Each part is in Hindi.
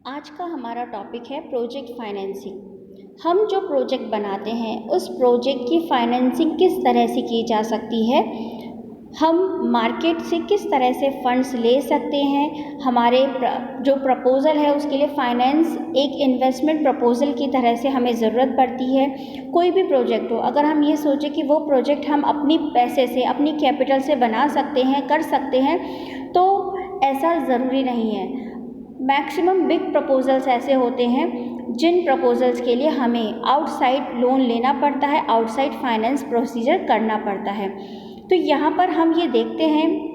आज का हमारा टॉपिक है प्रोजेक्ट फाइनेंसिंग। हम जो प्रोजेक्ट बनाते हैं उस प्रोजेक्ट की फाइनेंसिंग किस तरह से की जा सकती है, हम मार्केट से किस तरह से फंड्स ले सकते हैं। हमारे जो प्रपोज़ल है उसके लिए फाइनेंस एक इन्वेस्टमेंट प्रपोज़ल की तरह से हमें ज़रूरत पड़ती है। कोई भी प्रोजेक्ट हो, अगर हम ये सोचें कि वो प्रोजेक्ट हम अपनी पैसे से, अपनी कैपिटल से बना सकते हैं, कर सकते हैं, तो ऐसा ज़रूरी नहीं है। मैक्सिमम बिग प्रपोजल्स ऐसे होते हैं जिन प्रपोजल्स के लिए हमें आउटसाइड लोन लेना पड़ता है, आउटसाइड फाइनेंस प्रोसीजर करना पड़ता है। तो यहाँ पर हम ये देखते हैं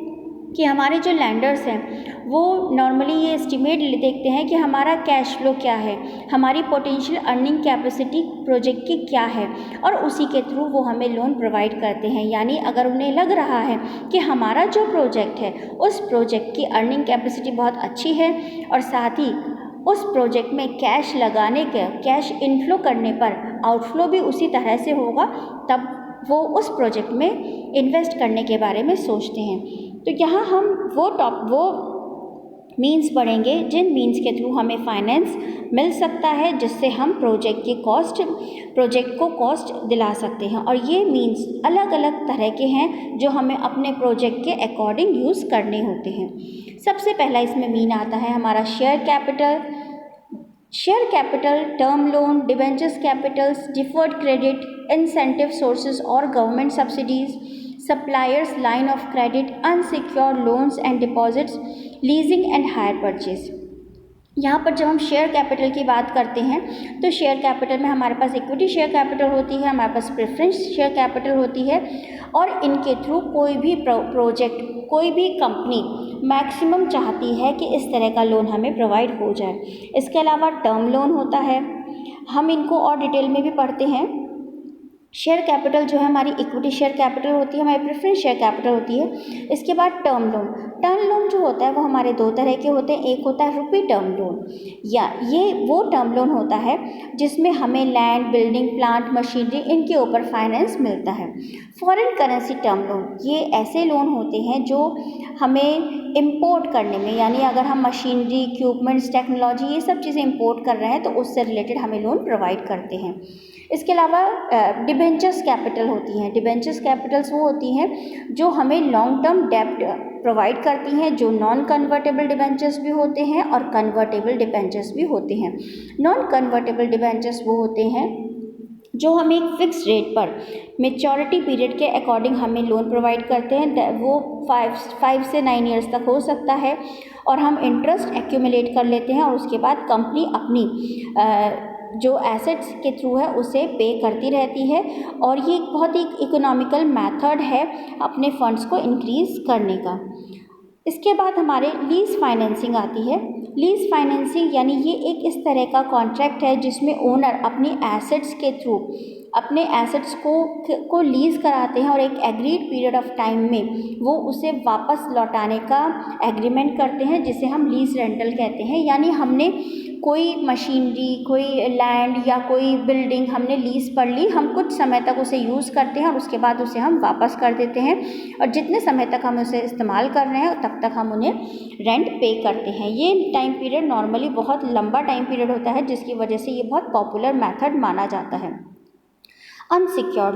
कि हमारे जो लैंडर्स हैं वो नॉर्मली ये एस्टिमेट देखते हैं कि हमारा कैश फ्लो क्या है, हमारी पोटेंशियल अर्निंग कैपेसिटी प्रोजेक्ट की क्या है, और उसी के थ्रू वो हमें लोन प्रोवाइड करते हैं। यानी अगर उन्हें लग रहा है कि हमारा जो प्रोजेक्ट है उस प्रोजेक्ट की अर्निंग कैपेसिटी बहुत अच्छी है और साथ ही उस प्रोजेक्ट में कैश लगाने के, कैश इनफ्लो करने पर आउटफ्लो भी उसी तरह से होगा, तब वो उस प्रोजेक्ट में इन्वेस्ट करने के बारे में सोचते हैं। तो यहाँ हम वो मीन्स पढ़ेंगे जिन मीन्स के थ्रू हमें फाइनेंस मिल सकता है, जिससे हम प्रोजेक्ट को कॉस्ट दिला सकते हैं। और ये मीन्स अलग अलग तरह के हैं जो हमें अपने प्रोजेक्ट के अकॉर्डिंग यूज़ करने होते हैं। सबसे पहला इसमें मीन आता है हमारा share capital, term loan, debentures capitals, deferred credit, incentive sources और government subsidies, suppliers line of credit, unsecured loans and deposits, leasing and hire purchase. यहाँ पर जब हम शेयर कैपिटल की बात करते हैं तो शेयर कैपिटल में हमारे पास इक्विटी शेयर कैपिटल होती है, हमारे पास प्रेफरेंस शेयर कैपिटल होती है, और इनके थ्रू कोई भी प्रोजेक्ट, कोई भी कंपनी मैक्सिमम चाहती है कि इस तरह का लोन हमें प्रोवाइड हो जाए। इसके अलावा टर्म लोन होता है, हम इनको और डिटेल में भी पढ़ते हैं। शेयर कैपिटल जो है हमारी इक्विटी शेयर कैपिटल होती है, हमारी प्रेफरेंस शेयर कैपिटल होती है। इसके बाद टर्म लोन जो होता है वो हमारे दो तरह के होते हैं। एक होता है रुपी टर्म लोन, या ये वो टर्म लोन होता है जिसमें हमें लैंड, बिल्डिंग, प्लांट, मशीनरी, इनके ऊपर फाइनेंस मिलता है। फॉरेन करेंसी टर्म लोन, ये ऐसे लोन होते हैं जो हमें इंपोर्ट करने में, यानी अगर हम मशीनरी, इक्विपमेंट्स, टेक्नोलॉजी, ये सब चीज़ें इंपोर्ट कर रहे हैं तो उससे रिलेटेड हमें लोन प्रोवाइड करते हैं। इसके अलावा डिबेंचर्स कैपिटल होती हैं। डिबेंचर्स कैपिटल्स वो होती हैं जो हमें लॉन्ग टर्म डेब्ट प्रोवाइड करती हैं, जो नॉन कन्वर्टेबल डिबेंचर्स भी होते हैं और कन्वर्टेबल डिबेंचर्स भी होते हैं। नॉन कन्वर्टेबल डिबेंचर्स वो होते हैं जो हमें एक फिक्स रेट पर मेच्योरिटी पीरियड के अकॉर्डिंग हमें लोन प्रोवाइड करते हैं। वो 5 से 9 ईयर्स तक हो सकता है, और हम इंटरेस्ट एक्यूमुलेट कर लेते हैं और उसके बाद कंपनी अपनी जो एसेट्स के थ्रू है उसे पे करती रहती है। और ये एक बहुत ही इकोनॉमिकल मेथड है अपने फंड्स को इंक्रीज़ करने का। इसके बाद हमारे लीज फाइनेंसिंग आती है। लीज फाइनेंसिंग यानी ये एक इस तरह का कॉन्ट्रैक्ट है जिसमें ओनर अपनी एसेट्स के थ्रू अपने एसेट्स को लीज़ कराते हैं और एक एग्रीड पीरियड ऑफ टाइम में वो उसे वापस लौटाने का एग्रीमेंट करते हैं, जिसे हम लीज रेंटल कहते हैं। यानी हमने कोई मशीनरी, कोई लैंड या कोई बिल्डिंग हमने लीज़ पर ली, हम कुछ समय तक उसे यूज़ करते हैं और उसके बाद उसे हम वापस कर देते हैं, और जितने समय तक हम उसे इस्तेमाल कर रहे हैं तब तक हम उन्हें रेंट पे करते हैं। ये टाइम पीरियड नॉर्मली बहुत लंबा टाइम पीरियड होता है, जिसकी वजह से ये बहुत पॉपुलर मेथड माना जाता है। अनसिक्योर्ड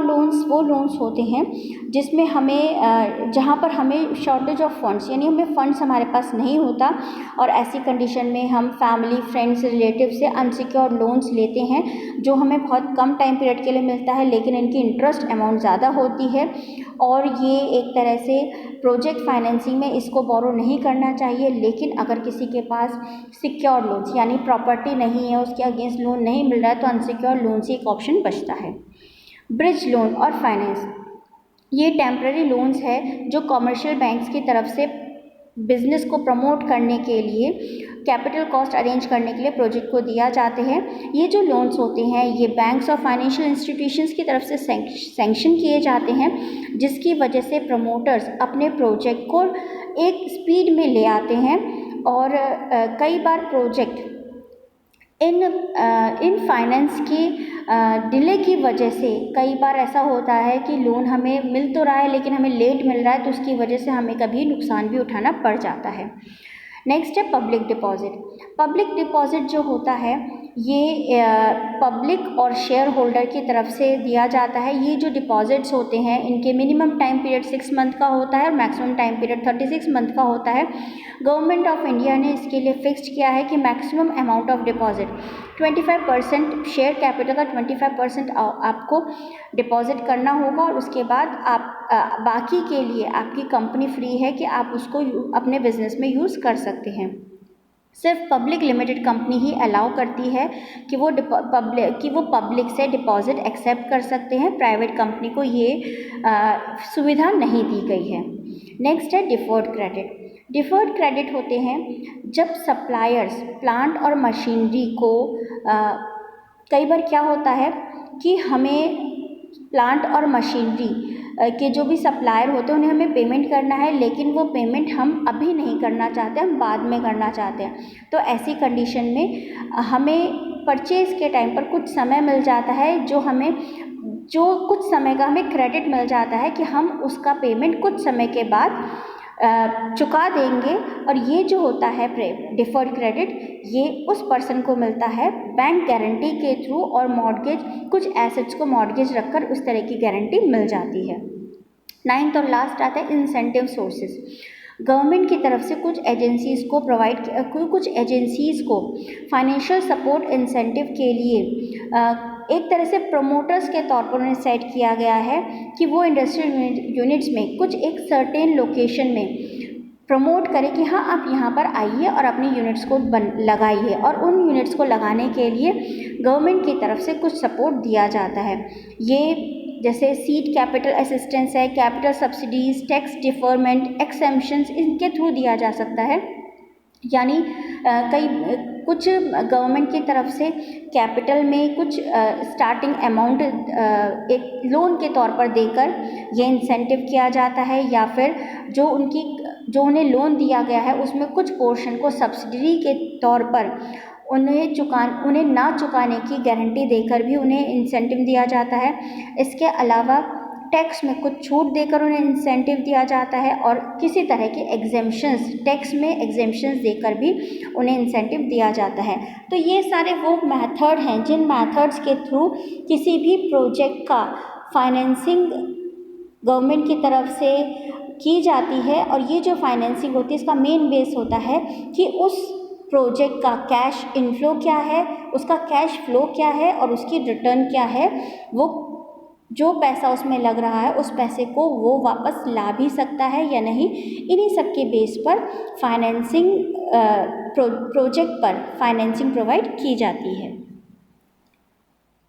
लोन्स वो लोन्स होते हैं जिसमें हमें जहाँ पर हमें शॉर्टेज ऑफ फंड्स, यानी हमें फंड्स हमारे पास नहीं होता, और ऐसी कंडीशन में हम फैमिली, फ्रेंड्स, रिलेटिव से अनसिक्योर्ड लोन्स लेते हैं जो हमें बहुत कम टाइम पीरियड के लिए मिलता है, लेकिन इनकी इंटरेस्ट अमाउंट ज़्यादा होती है। और ये एक तरह से प्रोजेक्ट फाइनेंसिंग में इसको बोरो नहीं करना चाहिए। लेकिन अगर किसी के पास सिक्योर्ड लोन्स यानी प्रॉपर्टी नहीं है, उसके अगेंस्ट लोन नहीं मिल रहा है, तो अनसिक्योर्ड लोन से एक ऑप्शन बचता है। ब्रिज लोन और फाइनेंस, ये टेम्पररी लोन्स है जो कमर्शियल बैंक्स की तरफ से बिजनेस को प्रमोट करने के लिए, कैपिटल कॉस्ट अरेंज करने के लिए प्रोजेक्ट को दिया जाते हैं। ये जो लोन्स होते हैं ये बैंक्स और फाइनेंशियल इंस्टीट्यूशंस की तरफ से सैंक्शन किए जाते हैं, जिसकी वजह से प्रमोटर्स अपने प्रोजेक्ट को एक स्पीड में ले आते हैं। और कई बार प्रोजेक्ट इन फाइनेंस की डिले की वजह से कई बार ऐसा होता है कि लोन हमें मिल तो रहा है लेकिन हमें लेट मिल रहा है, तो उसकी वजह से हमें कभी नुकसान भी उठाना पड़ जाता है। नेक्स्ट है पब्लिक डिपॉजिट। पब्लिक डिपॉजिट जो होता है ये पब्लिक और शेयर होल्डर की तरफ से दिया जाता है। ये जो डिपॉजिट्स होते हैं इनके मिनिमम टाइम पीरियड 6 मंथ का होता है और मैक्सिमम टाइम पीरियड 36 मंथ का होता है। गवर्नमेंट ऑफ इंडिया ने इसके लिए फिक्स्ड किया है कि maximum amount of deposit 25%, share capital का 25% आपको डिपॉजिट करना होगा और उसके बाद आप बाकी के लिए आपकी कंपनी फ्री है कि आप उसको अपने बिजनेस में यूज़ कर सकते हैं। सिर्फ पब्लिक लिमिटेड कंपनी ही अलाउ करती है कि वो पब्लिक से डिपॉजिट एक्सेप्ट कर सकते हैं। प्राइवेट कंपनी को ये सुविधा नहीं दी गई है। नेक्स्ट है डिफर्ड क्रेडिट। डिफर्ड क्रेडिट होते हैं जब सप्लायर्स प्लांट और मशीनरी को कई बार क्या होता है कि हमें प्लांट और मशीनरी के जो भी सप्लायर होते हैं उन्हें हमें पेमेंट करना है, लेकिन वो पेमेंट हम अभी नहीं करना चाहते, हम बाद में करना चाहते हैं। तो ऐसी कंडीशन में हमें परचेज़ के टाइम पर कुछ समय मिल जाता है, जो कुछ समय का हमें क्रेडिट मिल जाता है कि हम उसका पेमेंट कुछ समय के बाद चुका देंगे। और ये जो होता है डिफर्ड क्रेडिट, ये उस पर्सन को मिलता है बैंक गारंटी के थ्रू और मॉर्गेज, कुछ एसेट्स को मॉर्गेज रखकर उस तरह की गारंटी मिल जाती है। 9th और लास्ट आता है इंसेंटिव सोर्सेज। गवर्नमेंट की तरफ से कुछ एजेंसीज़ को फाइनेंशियल सपोर्ट इंसेंटिव के लिए एक तरह से प्रमोटर्स के तौर पर उन्हें सेट किया गया है कि वो इंडस्ट्रियल यूनिट्स में कुछ एक सर्टेन लोकेशन में प्रमोट करें कि हाँ आप यहाँ पर आइए और अपनी यूनिट्स को लगाइए, और उन यूनिट्स को लगाने के लिए गवर्नमेंट की तरफ से कुछ सपोर्ट दिया जाता है। ये जैसे सीड कैपिटल असिस्टेंस है, कैपिटल सब्सिडीज़, टैक्स डिफरमेंट, एक्सेम्पशंस, इनके थ्रू दिया जा सकता है। यानी कुछ गवर्नमेंट की तरफ से कैपिटल में कुछ स्टार्टिंग अमाउंट एक लोन के तौर पर देकर ये इंसेंटिव किया जाता है, या फिर जो उन्हें लोन दिया गया है उसमें कुछ पोर्शन को सब्सिडी के तौर पर उन्हें ना चुकाने की गारंटी देकर भी उन्हें इंसेंटिव दिया जाता है। इसके अलावा टैक्स में कुछ छूट देकर उन्हें इंसेंटिव दिया जाता है, और किसी तरह के एग्जेम्पशंस, टैक्स में एग्जेम्पशंस देकर भी उन्हें इंसेंटिव दिया जाता है। तो ये सारे वो मेथड हैं जिन मेथड्स के थ्रू किसी भी प्रोजेक्ट का फाइनेंसिंग गवर्नमेंट की तरफ से की जाती है। और ये जो फाइनेंसिंग होती है इसका मेन बेस होता है कि उस प्रोजेक्ट का कैश इनफ्लो क्या है, उसका कैश फ्लो क्या है और उसकी रिटर्न क्या है, वो जो पैसा उसमें लग रहा है उस पैसे को वो वापस ला भी सकता है या नहीं। इन्हीं सब के बेस पर फाइनेंसिंग प्रोजेक्ट पर फाइनेंसिंग प्रोवाइड की जाती है।